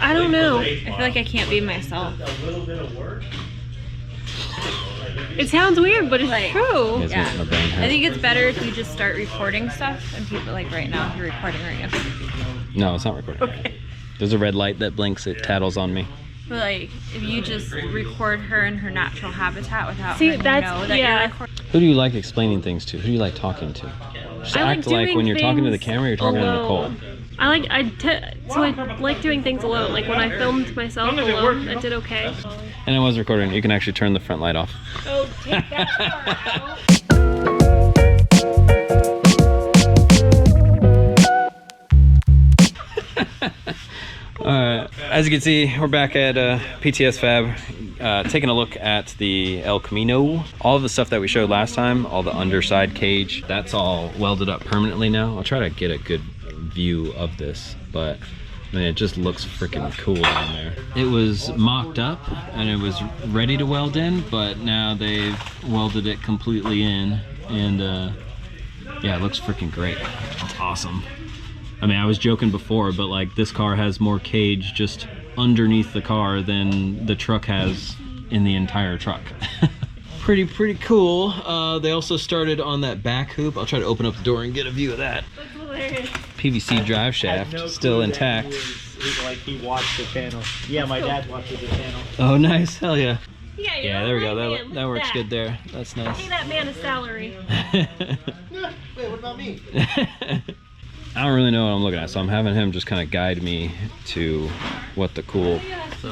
I don't know. I feel like I can't be myself. It sounds weird, but it's true. Yeah. I think it's better if you just start recording stuff and people like right now. You're recording right now. No, it's not recording. Okay. There's a red light that blinks. It tattles on me. But like, if you just record her in her natural habitat without See, her to that's know that yeah. you're recording. Who do you like explaining things to? Who do you like talking to? Just I act like when you're talking to the camera, you're talking to Nicole. I like doing things alone. Like when I filmed myself alone, I did okay. And I was recording. You can actually turn the front light off. Oh, take that part out. Alright, as you can see, we're back at PTS Fab, taking a look at the El Camino. All of the stuff that we showed last time, all the underside cage, that's all welded up permanently now. I'll try to get a good view of this, but I mean, it just looks freaking cool down there. It was mocked up and it was ready to weld in, but now they've welded it completely in, and yeah, it looks freaking great. It's awesome. I mean, I was joking before, but like this car has more cage just underneath the car than the truck has in the entire truck. pretty cool. They also started on that back hoop. I'll try to open up the door and get a view of that. That's hilarious. PVC drive shaft, still intact. Like he watched the channel. Yeah, my dad watches the channel. Oh, nice. Hell yeah. Yeah, There we go. Man, That works good there. That's nice. Pay that man a salary. Wait, what about me? I don't really know what I'm looking at, so I'm having him just kind of guide me to what the cool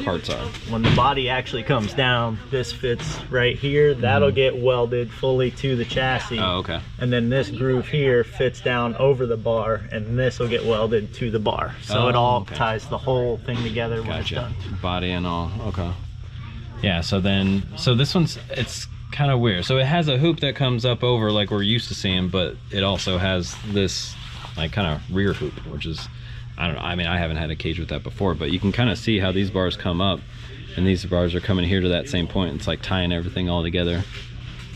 parts are. When the body actually comes down, this fits right here. That'll get welded fully to the chassis. Oh, okay. And then this groove here fits down over the bar, and this will get welded to the bar. So it all ties the whole thing together when it's done. Body and all. Okay. Yeah. So this one's it's kind of weird. So it has a hoop that comes up over like we're used to seeing, but it also has this like kind of rear hoop, which is, I don't know, I mean, I haven't had a cage with that before, but you can kind of see how these bars come up and these bars are coming here to that same point. It's like tying everything all together.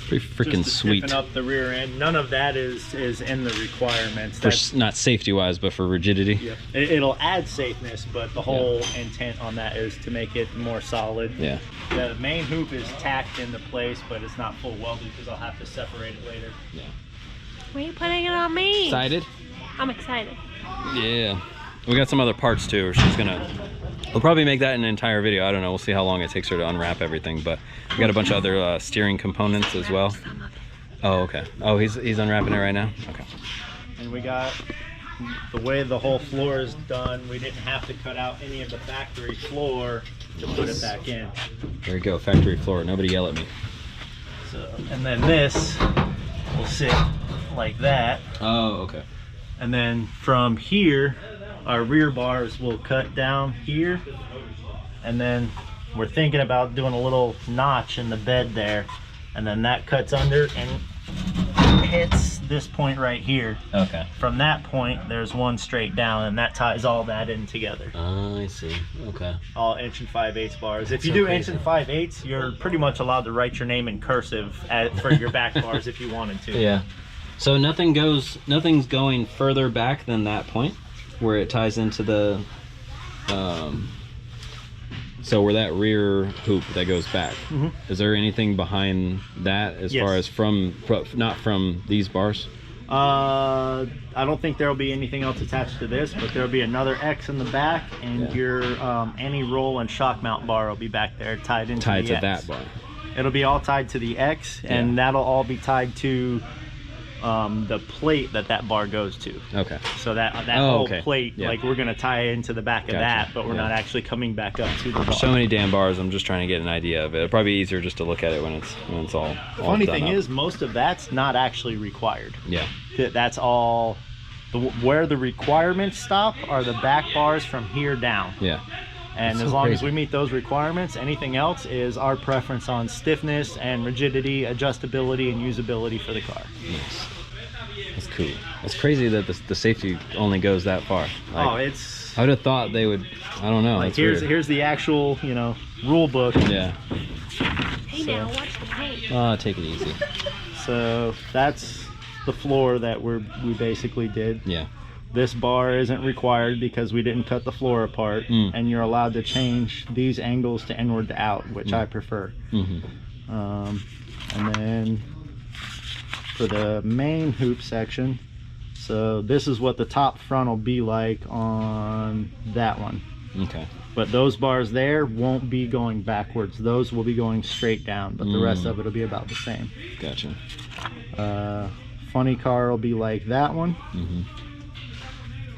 Pretty freaking sweet. Just to stiffen up the rear end. None of that is in the requirements. For not safety wise, but for rigidity. Yeah. It'll add safeness, but the whole intent on that is to make it more solid. Yeah. The main hoop is tacked into place, but it's not full welded because I'll have to separate it later. Yeah. Why are you putting it on me? Excited? I'm excited. Yeah. We got some other parts too. We'll probably make that an entire video. I don't know. We'll see how long it takes her to unwrap everything, but we got a bunch of other steering components as well. Oh, okay. Oh, he's unwrapping it right now? Okay. And we got the way the whole floor is done. We didn't have to cut out any of the factory floor to put it back in. There you go. Factory floor. Nobody yell at me. So, and then this will sit like that. Oh, okay. And then from here, our rear bars will cut down here. And then we're thinking about doing a little notch in the bed there. And then that cuts under and hits this point right here. Okay. From that point, there's one straight down, and that ties all that in together. Oh, I see. Okay. All 1 5/8 bars. If you do 1 5/8, you're pretty much allowed to write your name in cursive for your back bars if you wanted to. Yeah. So nothing's going further back than that point where it ties into the, so where that rear hoop that goes back, is there anything behind that as far as not from these bars? I don't think there'll be anything else attached to this, but there'll be another X in the back, and your anti-roll and shock mount bar will be back there tied into the X. Tied to that bar. It'll be all tied to the X, and that'll all be tied to the plate that bar goes to. Okay. So that whole plate, like we're gonna tie into the back of that, but we're not actually coming back up to the bar. So many damn bars. I'm just trying to get an idea of it. It'll probably be easier just to look at it when it's all. The funny thing is, most of that's not actually required. Yeah. That's all. Where the requirements stop are the back bars from here down. Yeah. And as long as we meet those requirements, anything else is our preference on stiffness and rigidity, adjustability, and usability for the car. Nice. That's cool. It's crazy that the safety only goes that far. Like, I would have thought they would. I don't know. Like here's the actual rule book. Yeah. Hey now, watch the paint. Oh, take it easy. So that's the floor that we basically did. Yeah. This bar isn't required because we didn't cut the floor apart, and you're allowed to change these angles to inward to out, which I prefer. And then for the main hoop section, so this is what the top front will be like on that one. Okay. But those bars there won't be going backwards. Those will be going straight down, but the rest of it will be about the same. Gotcha. Funny car will be like that one.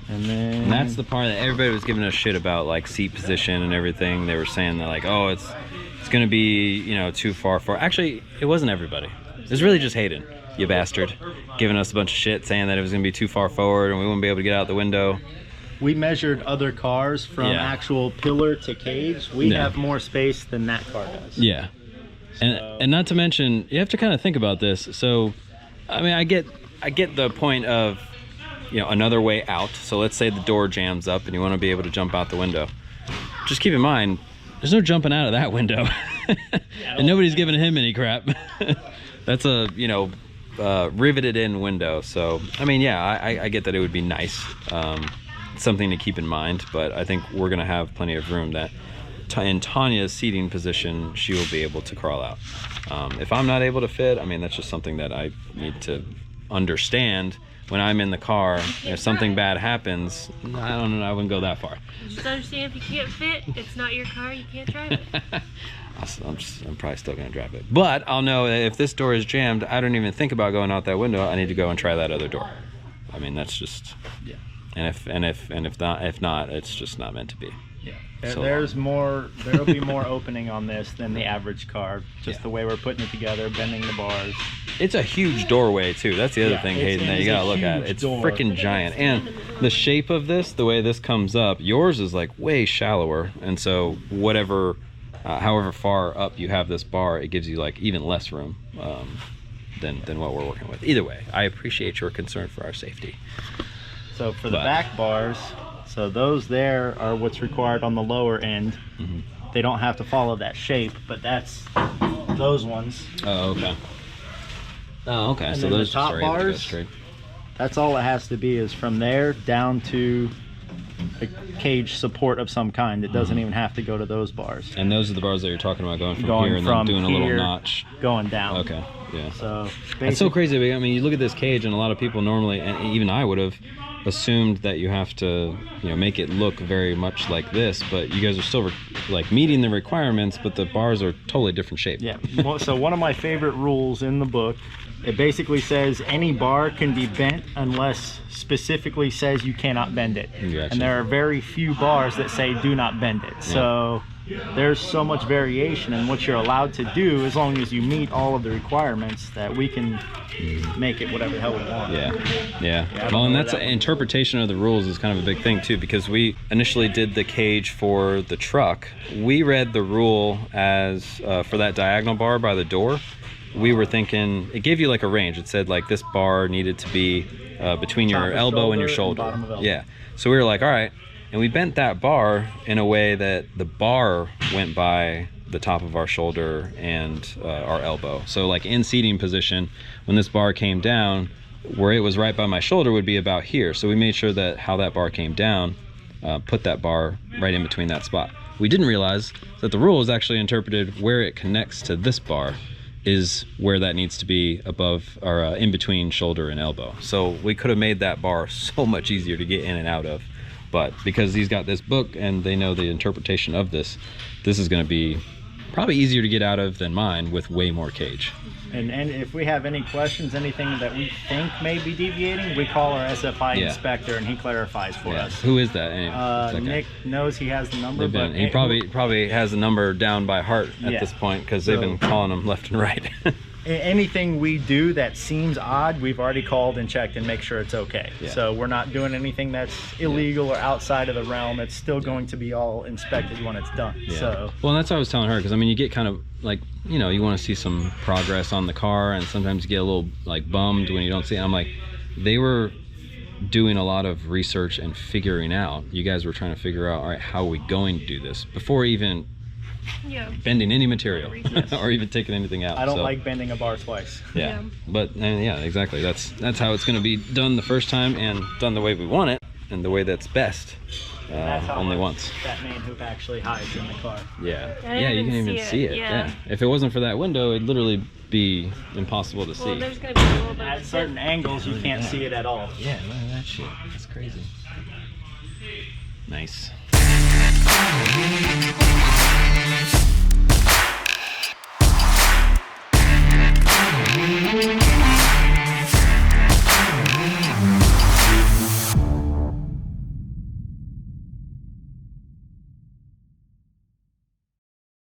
And then... And that's the part that everybody was giving us shit about, like seat position and everything. They were saying that, like, oh, it's gonna be, you know, too far forward. Actually, it wasn't everybody. It was really just Hayden, you bastard, giving us a bunch of shit, saying that it was gonna be too far forward and we wouldn't be able to get out the window. We measured other cars from actual pillar to cage. We have more space than that car does. Yeah. And not to mention, you have to kind of think about this. So, I mean, I get the point of, you know, another way out. So let's say the door jams up and you want to be able to jump out the window. Just keep in mind, there's no jumping out of that window. And nobody's giving him any crap. That's a, you know, riveted in window. So, I mean, yeah, I get that it would be nice. Something to keep in mind, but I think we're going to have plenty of room that in Tanya's seating position, she will be able to crawl out. If I'm not able to fit, I mean, that's just something that I need to understand. When I'm in the car, if something bad happens, I don't know, I wouldn't go that far. Just understand, if you can't fit, it's not your car, you can't drive it. I'm probably still gonna drive it. But I'll know that if this door is jammed, I don't even think about going out that window. I need to go and try that other door. I mean, that's just, and if not, it's just not meant to be. Yeah. There'll be more opening on this than the average car. Just the way we're putting it together, bending the bars. It's a huge doorway too. That's the other thing, Hayden, that you gotta look at. It's freaking giant. And the shape of this, the way this comes up, yours is like way shallower. And so whatever, however far up you have this bar, it gives you like even less room than what we're working with. Either way, I appreciate your concern for our safety. So for the back bars, so those there are what's required on the lower end. They don't have to follow that shape, but that's those ones. Oh, okay. Oh, okay. And so then those the top bars, that's all it has to be, is from there down to a cage support of some kind. It doesn't even have to go to those bars. And those are the bars that you're talking about, going from here and then doing a little notch. Going down. Okay, yeah. So that's so crazy. I mean, you look at this cage, and a lot of people normally, and even I would have assumed that you have to, you know, make it look very much like this, but you guys are still like meeting the requirements, but the bars are totally different shape. Yeah. So one of my favorite rules in the book, it basically says any bar can be bent unless specifically says you cannot bend it. Gotcha. And there are very few bars that say do not bend it. So there's so much variation in what you're allowed to do, as long as you meet all of the requirements, that we can make it whatever the hell we want. Yeah. Well, and that's interpretation of the rules is kind of a big thing too, because we initially did the cage for the truck. We read the rule as for that diagonal bar by the door. We were thinking it gave you like a range. It said like this bar needed to be between your elbow and your shoulder. Yeah. So we were like, all right. And we bent that bar in a way that the bar went by the top of our shoulder and our elbow. So like in seating position, when this bar came down, where it was right by my shoulder would be about here. So we made sure that how that bar came down, put that bar right in between that spot. We didn't realize that the rule is actually interpreted where it connects to this bar is where that needs to be above or in between shoulder and elbow. So we could have made that bar so much easier to get in and out of. But because he's got this book and they know the interpretation of this, this is going to be probably easier to get out of than mine with way more cage. And if we have any questions, anything that we think may be deviating, we call our SFI inspector and he clarifies for us. Who is that? Anyway, Nick knows he has the number, but he probably has the number down by heart at this point, because they've been calling him left and right. Anything we do that seems odd, we've already called and checked and make sure it's okay. So we're not doing anything that's illegal or outside of the realm. It's still going to be all inspected when it's done. So well, that's what I was telling her, because I mean, you get kind of like, you know, you want to see some progress on the car, and sometimes you get a little like bummed when you don't see it. I'm like, they were doing a lot of research and figuring out, you guys were trying to figure out, all right, how are we going to do this before even bending any material or even taking anything out. I don't like bending a bar twice. But exactly, that's how it's going to be done the first time and done the way we want it. and the way that's best. That's how Only much once. that main hoop actually hides in the car. Yeah. I didn't Yeah, you even can even see see it, it. yeah. Yeah. If it wasn't for that window, it'd literally be impossible to Well, see. there's gonna be a little bit At of certain angles, you can't see it at all. Yeah, look at that shit. That's crazy. Nice.